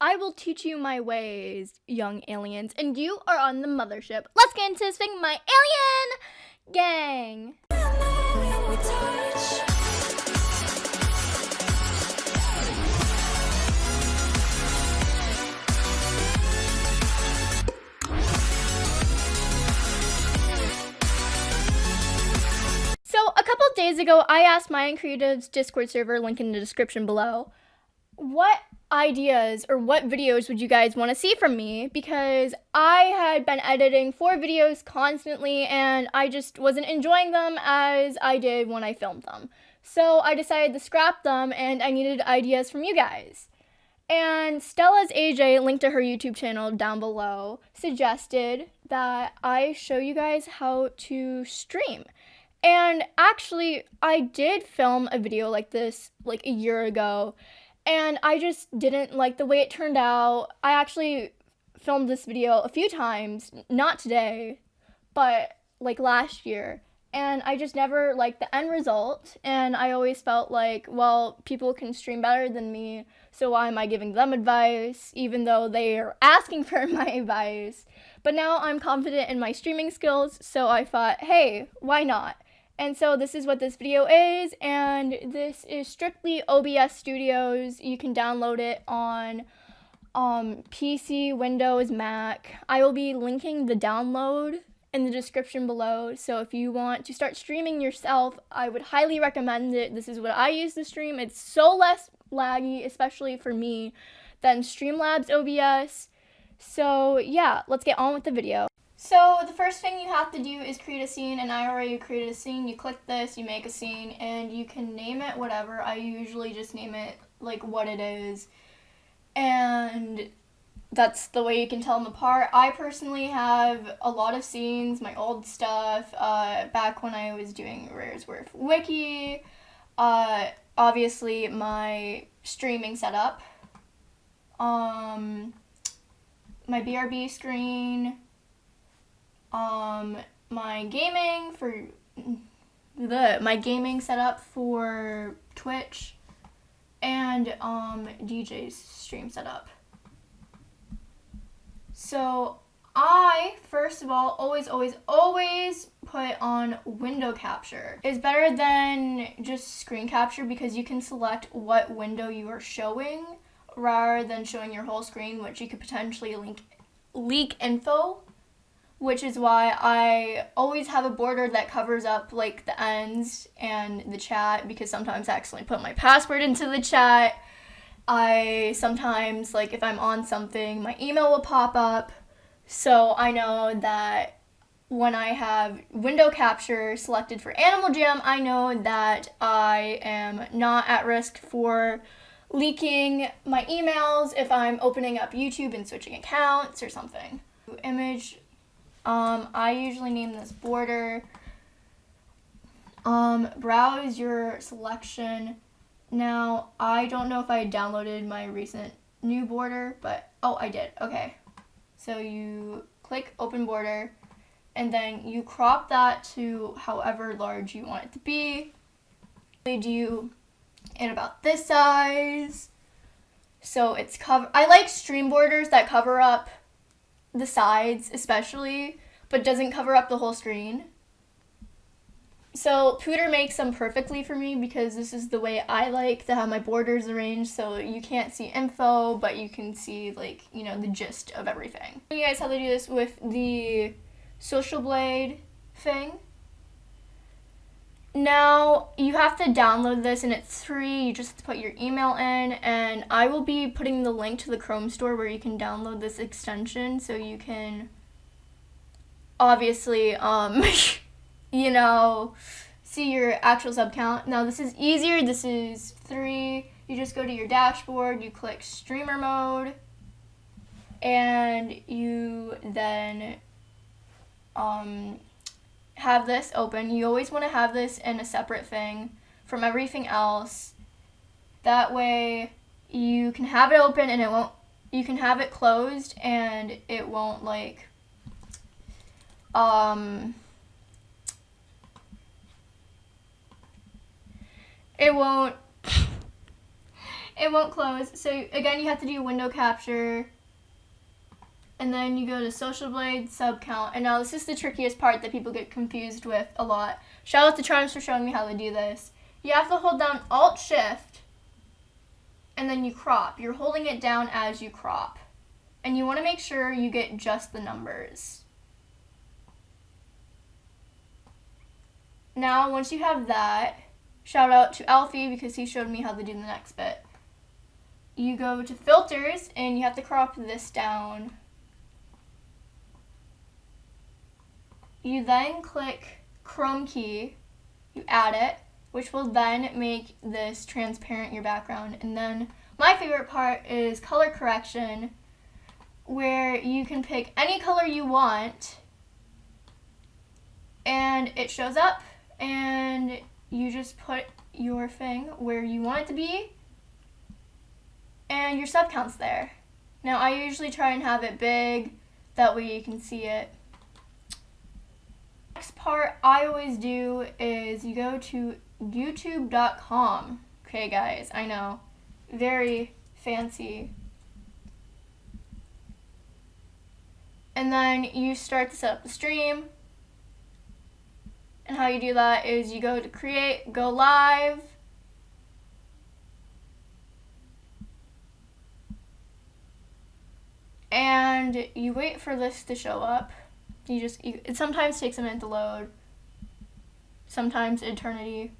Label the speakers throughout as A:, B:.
A: I will teach you my ways, young aliens, and you are on the mothership. Let's get into this thing, my alien gang. So a couple of days ago, I asked my and Creative's Discord server, link in the description below, what ideas or what videos would you guys want to see from me, because I had been editing 4 videos constantly and I just wasn't enjoying them as I did when I filmed them. So I decided to scrap them and I needed ideas from you guys. And Stella's AJ, linked to her YouTube channel down below, suggested that I show you guys how to stream. And actually, I did film a video like this like a year ago, and I just didn't like the way it turned out. I actually filmed this video a few times, not today, but like last year. And I just never liked the end result. And I always felt like, well, people can stream better than me, so why am I giving them advice, even though they are asking for my advice? But now I'm confident in my streaming skills, so I thought, hey, why not? And so this is what this video is, and this is strictly OBS Studios. You can download it on PC, Windows, Mac. I will be linking the download in the description below, so if you want to start streaming yourself, I would highly recommend it. This is what I use to stream. It's so less laggy, especially for me, than Streamlabs OBS. So yeah, let's get on with the video. So the first thing you have to do is create a scene, and I already created a scene. You click this, you make a scene, and you can name it whatever. I usually just name it like what it is, and that's the way you can tell them apart. I personally have a lot of scenes, my old stuff, back when I was doing Rare's Worth Wiki, obviously my streaming setup, my BRB screen, my gaming setup for Twitch, and DJ's stream setup. So I, first of all, always put on window capture. It's better than just screen capture because you can select what window you are showing rather than showing your whole screen, which you could potentially leak info. Which is why I always have a border that covers up like the ends and the chat, because sometimes I accidentally put my password into the chat. I sometimes, like if I'm on something, my email will pop up. So I know that when I have window capture selected for Animal Jam, I know that I am not at risk for leaking my emails if I'm opening up YouTube and switching accounts or something. Image. I usually name this border. Browse your selection. Now, I don't know if I downloaded my recent new border, but, oh, I did. Okay. So you click open border, and then you crop that to however large you want it to be. Do it about this size. So it's I like stream borders that cover up the sides especially, but doesn't cover up the whole screen. So Pooter makes them perfectly for me because this is the way I like to have my borders arranged, so you can't see info, but you can see, like, you know, the gist of everything. Show you guys how to do this with the Social Blade thing. Now, you have to download this, and it's free. You just have to put your email in, and I will be putting the link to the Chrome store where you can download this extension, so you can obviously, you know, see your actual sub count. Now, this is easier. This is 3. You just go to your dashboard, you click streamer mode, and you then, have this open. You always want to have this in a separate thing from everything else. That way you can have it open and you can have it closed and it won't like It won't close. So again, you have to do window capture. And then you go to social blade, sub count. And now this is the trickiest part that people get confused with a lot. Shout out to Charms for showing me how to do this. You have to hold down Alt Shift and then you crop. You're holding it down as you crop. And you want to make sure you get just the numbers. Now, once you have that, shout out to Alfie because he showed me how to do the next bit. You go to filters and you have to crop this down. You then click Chrome key, you add it, which will then make this transparent, your background. And then my favorite part is color correction, where you can pick any color you want and it shows up and you just put your thing where you want it to be and your sub count's there. Now I usually try and have it big, that way you can see it. Next part I always do is you go to youtube.com. Okay guys, I know, very fancy. And then you start to set up the stream. And how you do that is you go to create, go live. And you wait for this to show up. It sometimes takes a minute to load. Sometimes eternity.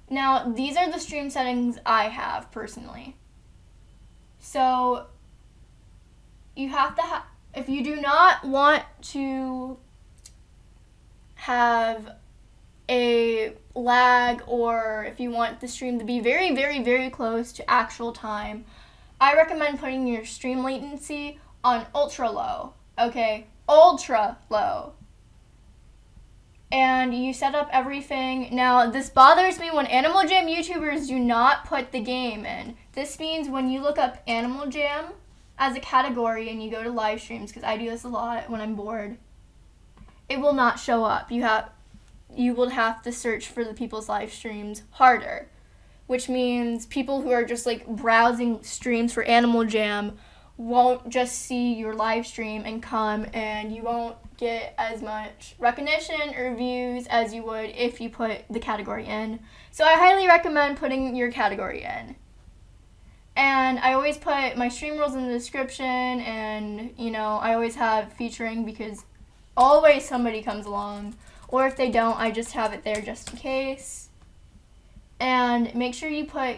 A: Now, these are the stream settings I have personally. So, you have to if you do not want to have a lag, or if you want the stream to be very, very, very close to actual time, I recommend putting your stream latency on ultra low. Okay, ultra low. And you set up everything. Now, this bothers me when Animal Jam YouTubers do not put the game in. This means when you look up Animal Jam as a category and you go to live streams, because I do this a lot when I'm bored, it will not show up. You will have to search for the people's live streams harder, which means people who are just like browsing streams for Animal Jam won't just see your live stream and come, and you won't get as much recognition or views as you would if you put the category in. So I highly recommend putting your category in. And I always put my stream rules in the description, and I always have featuring because always somebody comes along, or if they don't, I just have it there just in case. And make sure you put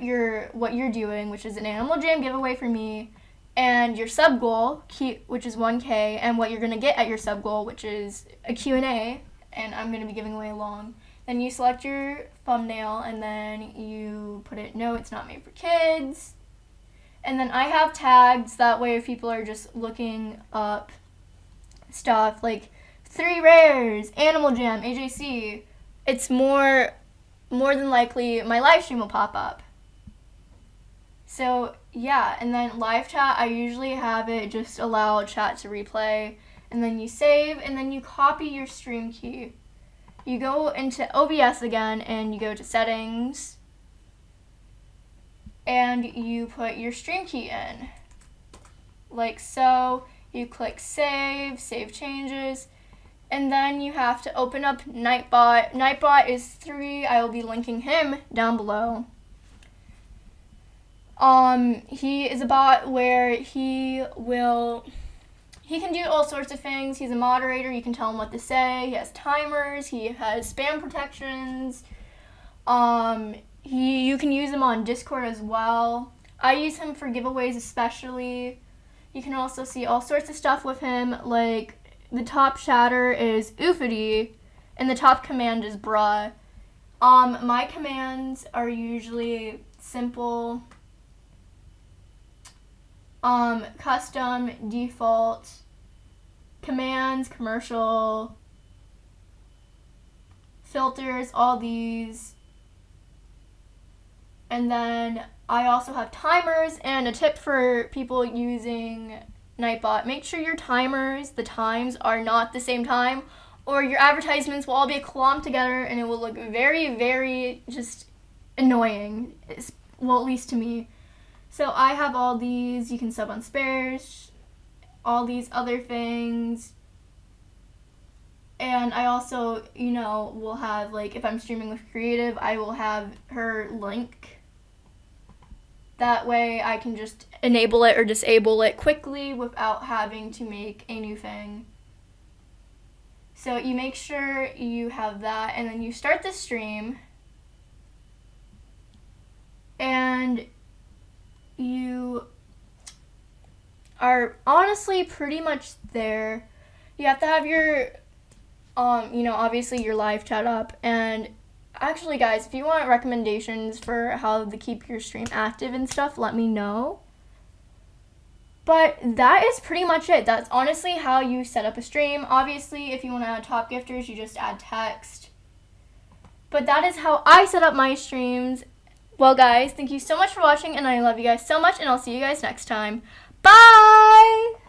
A: what you're doing, which is an Animal Jam giveaway for me, and your sub goal, which is 1K, and what you're going to get at your sub goal, which is a Q&A, and I'm going to be giving away along. Then you select your thumbnail, and then you put it, no, it's not made for kids. And then I have tags, that way if people are just looking up stuff like 3 rares, Animal Jam, AJC, it's more than likely my live stream will pop up. So yeah, and then live chat, I usually have it just allow chat to replay, and then you save, and then you copy your stream key. You go into OBS again, and you go to settings, and you put your stream key in, like so. You click save changes, and then you have to open up Nightbot. Nightbot is 3, I will be linking him down below. He is a bot where he can do all sorts of things. He's a moderator, you can tell him what to say, he has timers, he has spam protections, you can use him on Discord as well. I use him for giveaways especially. You can also see all sorts of stuff with him, like the top shatter is oofity, and the top command is bruh. My commands are usually simple, custom, default, commands, commercial, filters, all these. And then I also have timers, and a tip for people using Nightbot, make sure your timers, the times are not the same time, or your advertisements will all be clumped together and it will look very, very just annoying, well, at least to me. So I have all these. You can sub on spares, all these other things. And I also, will have, like, if I'm streaming with Creative, I will have her link. That way I can just enable it or disable it quickly without having to make a new thing. So you make sure you have that, and then you start the stream. And you are honestly pretty much there. You have to have your, obviously your live chat up. And actually, guys, if you want recommendations for how to keep your stream active and stuff, let me know. But that is pretty much it. That's honestly how you set up a stream. Obviously, if you want to add top gifters, you just add text. But that is how I set up my streams. Well, guys, thank you so much for watching, and I love you guys so much, and I'll see you guys next time. Bye!